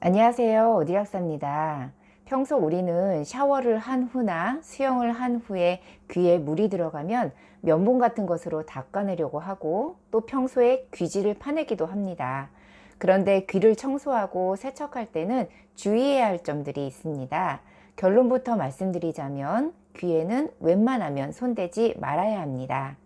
안녕하세요. 오디락사입니다. 평소 우리는 샤워를 한 후나 수영을 한 후에 귀에 물이 들어가면 면봉 같은 것으로 닦아내려고 하고 또 평소에 귀지를 파내기도 합니다. 그런데 귀를 청소하고 세척할 때는 주의해야 할 점들이 있습니다. 결론부터 말씀드리자면 귀에는 웬만하면 손대지 말아야 합니다.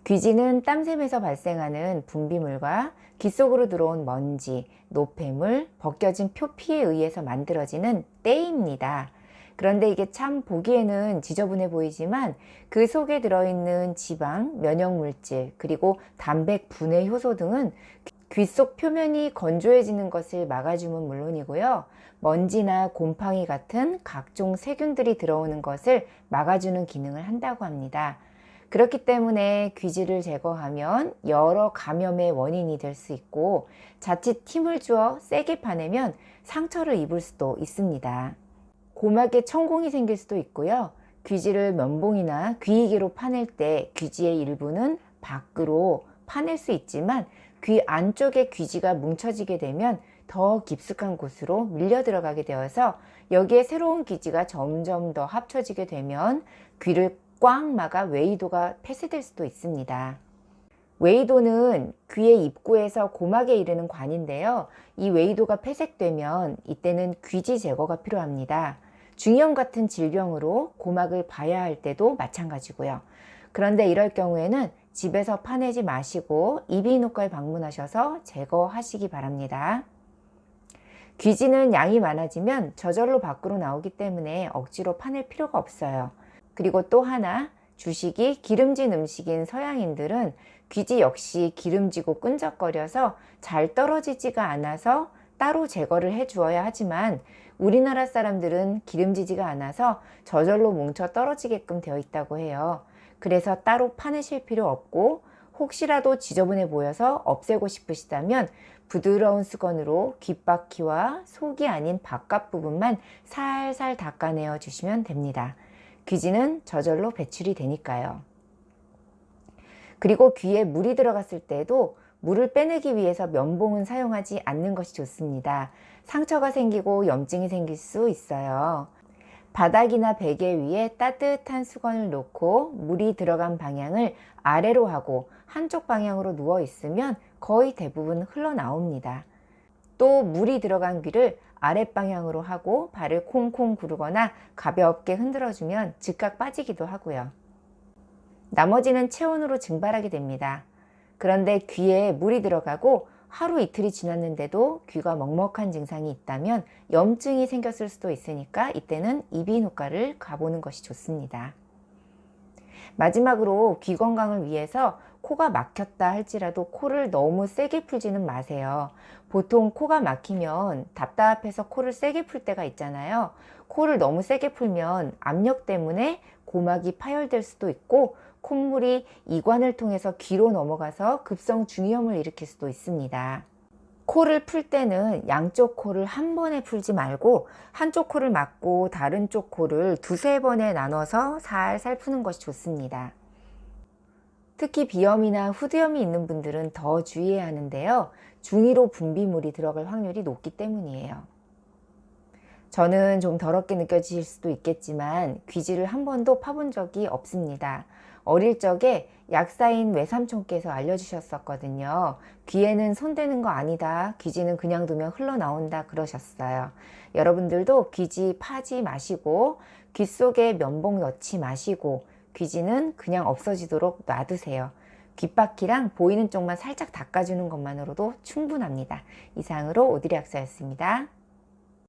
귀지는 땀샘에서 발생하는 분비물과 귀 속으로 들어온 먼지, 노폐물, 벗겨진 표피에 의해서 만들어지는 때입니다. 그런데 이게 참 보기에는 지저분해 보이지만 그 속에 들어있는 지방, 면역물질, 그리고 단백 분해 효소 등은 귀 속 표면이 건조해지는 것을 막아주면 물론이고요. 먼지나 곰팡이 같은 각종 세균들이 들어오는 것을 막아주는 기능을 한다고 합니다. 그렇기 때문에 귀지를 제거하면 여러 감염의 원인이 될 수 있고 자칫 힘을 주어 세게 파내면 상처를 입을 수도 있습니다. 고막에 천공이 생길 수도 있고요. 귀지를 면봉이나 귀이개로 파낼 때 귀지의 일부는 밖으로 파낼 수 있지만 귀 안쪽에 귀지가 뭉쳐지게 되면 더 깊숙한 곳으로 밀려 들어가게 되어서 여기에 새로운 귀지가 점점 더 합쳐지게 되면 귀를 꽉 막아 웨이도가 폐쇄될 수도 있습니다. 웨이도는 귀의 입구에서 고막에 이르는 관인데요. 이 웨이도가 폐쇄되면 이때는 귀지 제거가 필요합니다. 중이염 같은 질병으로 고막을 봐야 할 때도 마찬가지고요. 그런데 이럴 경우에는 집에서 파내지 마시고 이비인후과에 방문하셔서 제거하시기 바랍니다. 귀지는 양이 많아지면 저절로 밖으로 나오기 때문에 억지로 파낼 필요가 없어요. 그리고 또 하나, 주식이 기름진 음식인 서양인들은 귀지 역시 기름지고 끈적거려서 잘 떨어지지가 않아서 따로 제거를 해 주어야 하지만 우리나라 사람들은 기름지지가 않아서 저절로 뭉쳐 떨어지게끔 되어 있다고 해요. 그래서 따로 파내실 필요 없고 혹시라도 지저분해 보여서 없애고 싶으시다면 부드러운 수건으로 귓바퀴와 속이 아닌 바깥 부분만 살살 닦아내어 주시면 됩니다. 귀지는 저절로 배출이 되니까요. 그리고 귀에 물이 들어갔을 때도 물을 빼내기 위해서 면봉은 사용하지 않는 것이 좋습니다. 상처가 생기고 염증이 생길 수 있어요. 바닥이나 베개 위에 따뜻한 수건을 놓고 물이 들어간 방향을 아래로 하고 한쪽 방향으로 누워 있으면 거의 대부분 흘러나옵니다. 또 물이 들어간 귀를 아랫방향으로 하고 발을 콩콩 구르거나 가볍게 흔들어주면 즉각 빠지기도 하고요. 나머지는 체온으로 증발하게 됩니다. 그런데 귀에 물이 들어가고 하루 이틀이 지났는데도 귀가 먹먹한 증상이 있다면 염증이 생겼을 수도 있으니까 이때는 이비인후과를 가보는 것이 좋습니다. 마지막으로 귀 건강을 위해서 코가 막혔다 할지라도 코를 너무 세게 풀지는 마세요. 보통 코가 막히면 답답해서 코를 세게 풀 때가 있잖아요. 코를 너무 세게 풀면 압력 때문에 고막이 파열될 수도 있고 콧물이 이관을 통해서 귀로 넘어가서 급성 중이염을 일으킬 수도 있습니다. 코를 풀 때는 양쪽 코를 한 번에 풀지 말고 한쪽 코를 막고 다른 쪽 코를 두세 번에 나눠서 살살 푸는 것이 좋습니다. 특히 비염이나 후두염이 있는 분들은 더 주의해야 하는데요. 중이로 분비물이 들어갈 확률이 높기 때문이에요. 저는 좀 더럽게 느껴지실 수도 있겠지만 귀지를 한 번도 파본 적이 없습니다. 어릴 적에 약사인 외삼촌께서 알려주셨었거든요. 귀에는 손대는 거 아니다. 귀지는 그냥 두면 흘러나온다 그러셨어요. 여러분들도 귀지 파지 마시고 귀 속에 면봉 넣지 마시고 귀지는 그냥 없어지도록 놔두세요. 귓바퀴랑 보이는 쪽만 살짝 닦아주는 것만으로도 충분합니다. 이상으로 오드리 약사였습니다.